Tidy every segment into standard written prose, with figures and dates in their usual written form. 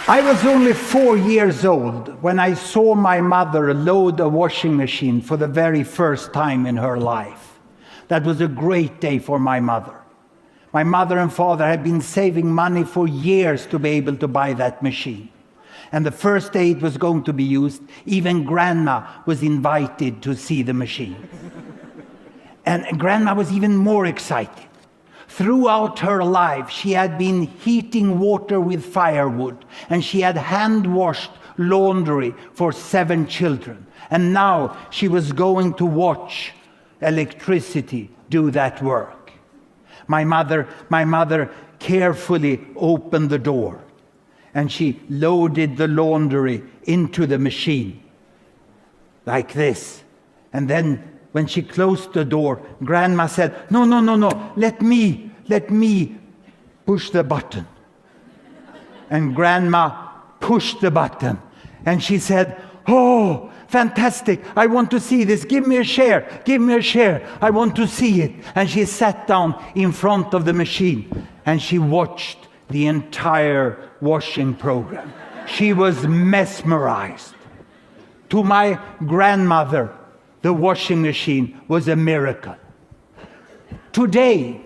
I was only 4 years old when I saw my mother load a washing machine for the very first time in her life. That was a great day for my mother. My mother and father had been saving money for years to be able to buy that machine. And the first day it was going to be used, even Grandma was invited to see the machine. And Grandma was even more excited. Throughout her life, she had been heating water with firewood, and she had hand-washed laundry for 7 children. And now she was going to watch electricity do that work. My mother carefully opened the door, and she loaded the laundry into the machine, like this. And then when she closed the door, Grandma said, no, let me push the button. And Grandma pushed the button, and she said, oh, fantastic, I want to see this, give me a share, I want to see it. And she sat down in front of the machine, and she watched the entire washing program. She was mesmerized. To my grandmother, the washing machine was a miracle. Today,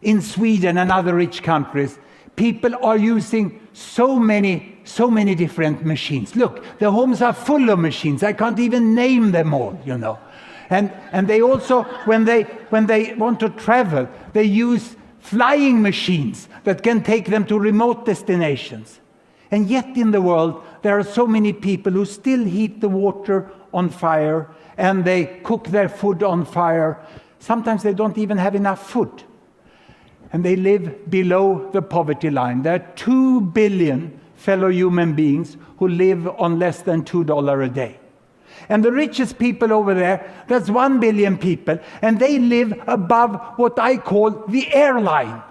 in Sweden and other rich countries, people are using so many different machines. Look, the homes are full of machines. I can't even name them all, you know. And they also, when they want to travel, they use flying machines that can take them to remote destinations. And yet in the world, there are so many people who still heat the water on fire, and they cook their food on fire. Sometimes they don't even have enough food. And they live below the poverty line. There are 2 billion fellow human beings who live on less than $2 a day. And the richest people over there, that's 1 billion people, and they live above what I call the airline.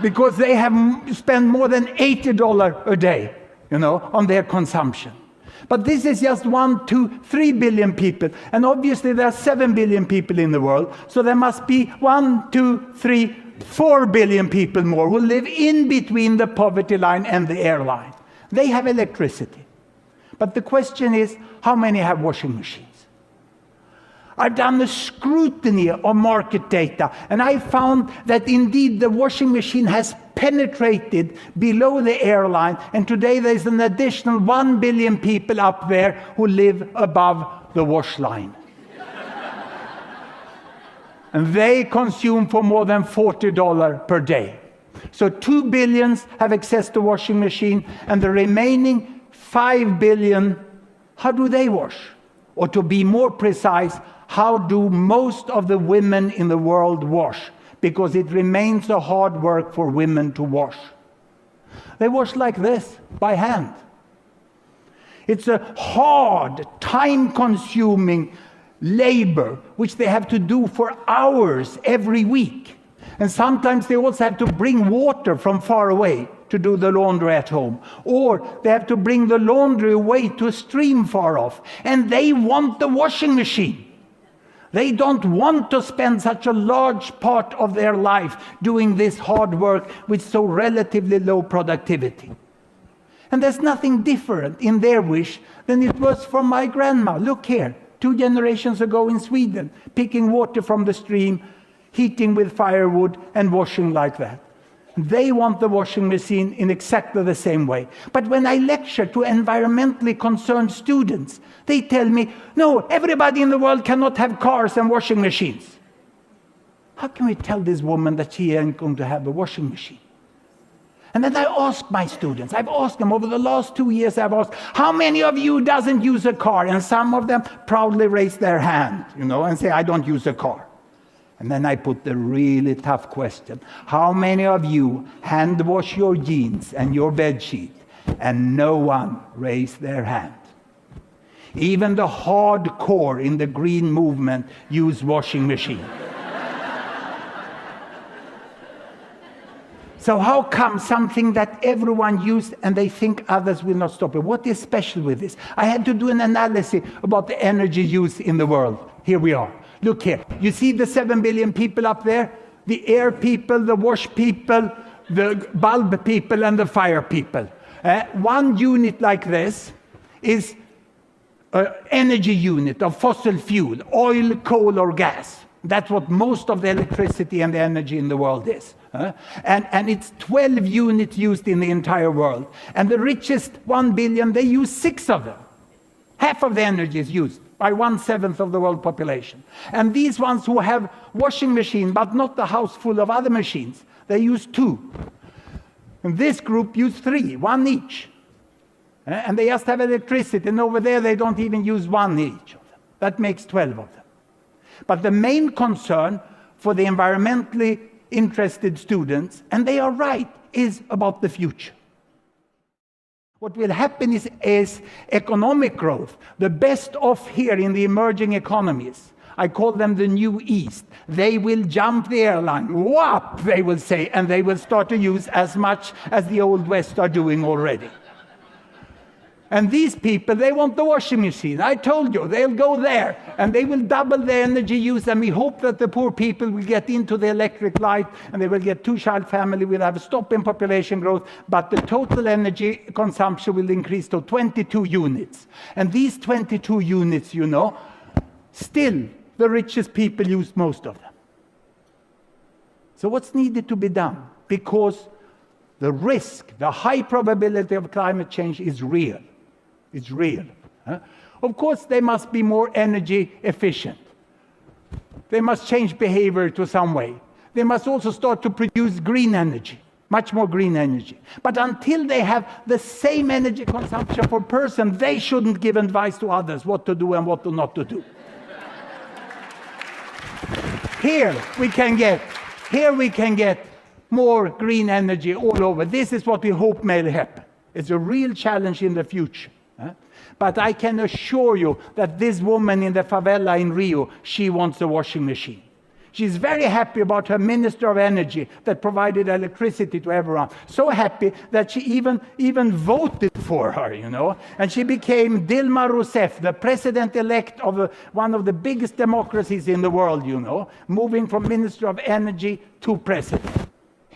Because they have spent more than $80 a day, you know, on their consumption. But this is just 1, 2, 3 billion people. And obviously there are 7 billion people in the world. So there must be 1, 2, 3, 4 billion people more who live in between the poverty line and the airline. They have electricity. But the question is, how many have washing machines? I've done a scrutiny of market data, and I found that indeed the washing machine has penetrated below the airline, and today there's an additional 1 billion people up there who live above the wash line. And they consume for more than $40 per day. So 2 billion have access to washing machine, and the remaining 5 billion, how do they wash? Or to be more precise, how do most of the women in the world wash? Because it remains a hard work for women to wash. They wash like this, by hand. It's a hard, time-consuming labor which they have to do for hours every week. And sometimes they also have to bring water from far away to do the laundry at home. Or they have to bring the laundry away to a stream far off. And they want the washing machine. They don't want to spend such a large part of their life doing this hard work with so relatively low productivity. And there's nothing different in their wish than it was from my grandma. Look here, 2 generations ago in Sweden, picking water from the stream, heating with firewood, and washing like that. They want the washing machine in exactly the same way. But when I lecture to environmentally concerned students, they tell me, no, everybody in the world cannot have cars and washing machines. How can we tell this woman that she ain't going to have a washing machine? And then I ask my students, I've asked them over the last 2 years, I've asked, how many of you doesn't use a car? And some of them proudly raise their hand, you know, and say, I don't use a car. And then I put the really tough question. How many of you hand wash your jeans and your bed sheet? And no one raised their hand. Even the hardcore in the green movement use washing machine. So how come something that everyone used and they think others will not stop it? What is special with this? I had to do an analysis about the energy use in the world. Here we are. Look here. You see the 7 billion people up there? The air people, the wash people, the bulb people, and the fire people. One unit like this is an energy unit of fossil fuel, oil, coal, or gas. That's what most of the electricity and the energy in the world is. And it's 12 units used in the entire world. And the richest 1 billion, they use 6 of them. Half of the energy is used by 1/7 of the world population. And these ones who have washing machine, but not the house full of other machines, they use 2. And this group use 3, 1 each. And they just have electricity, and over there they don't even use 1 each of them. That makes 12 of them. But the main concern for the environmentally interested students, and they are right, is about the future. What will happen is economic growth. The best off here in the emerging economies, I call them the New East. They will jump the airline, whop, they will say, and they will start to use as much as the Old West are doing already. And these people, they want the washing machine. I told you, they'll go there, and they will double the energy use, and we hope that the poor people will get into the electric light, and they will get 2-child family, will have a stop in population growth, but the total energy consumption will increase to 22 units. And these 22 units, still the richest people use most of them. So what's needed to be done? Because the risk, the high probability of climate change is real. It's real. Of course, they must be more energy efficient. They must change behavior to some way. They must also start to produce green energy, much more green energy. But until they have the same energy consumption per person, they shouldn't give advice to others what to do and what not to do. Here we can get more green energy all over. This is what we hope may happen. It's a real challenge in the future. But I can assure you that this woman in the favela in Rio, she wants a washing machine. She's very happy about her Minister of Energy that provided electricity to everyone. So happy that she even voted for her, And she became Dilma Rousseff, the president-elect of one of the biggest democracies in the world, moving from Minister of Energy to president.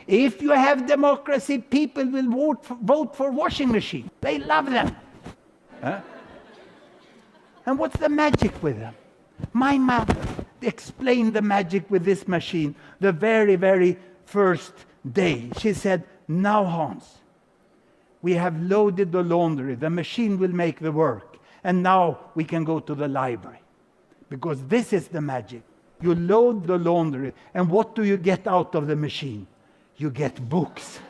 If you have democracy, people will vote for washing machines. They love them. And what's the magic with them? My mother explained the magic with this machine the very, very first day. She said, "Now, Hans, we have loaded the laundry. The machine will make the work. And now we can go to the library." Because this is the magic. You load the laundry, and what do you get out of the machine? You get books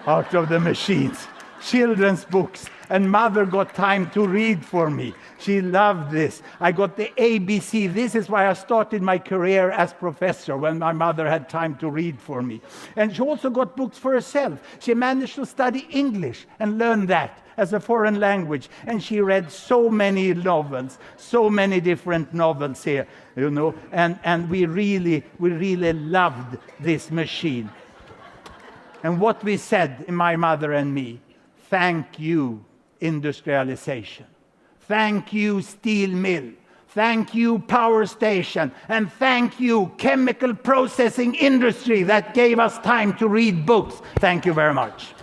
out of the machines. Children's books. And mother got time to read for me. She loved this. I got the ABC. This is why I started my career as professor, when my mother had time to read for me. And she also got books for herself. She managed to study English and learn that as a foreign language. And she read so many novels, so many different novels here, And we really loved this machine. And what we said, my mother and me, thank you, industrialization. Thank you, steel mill. Thank you, power station. And thank you, chemical processing industry that gave us time to read books. Thank you very much.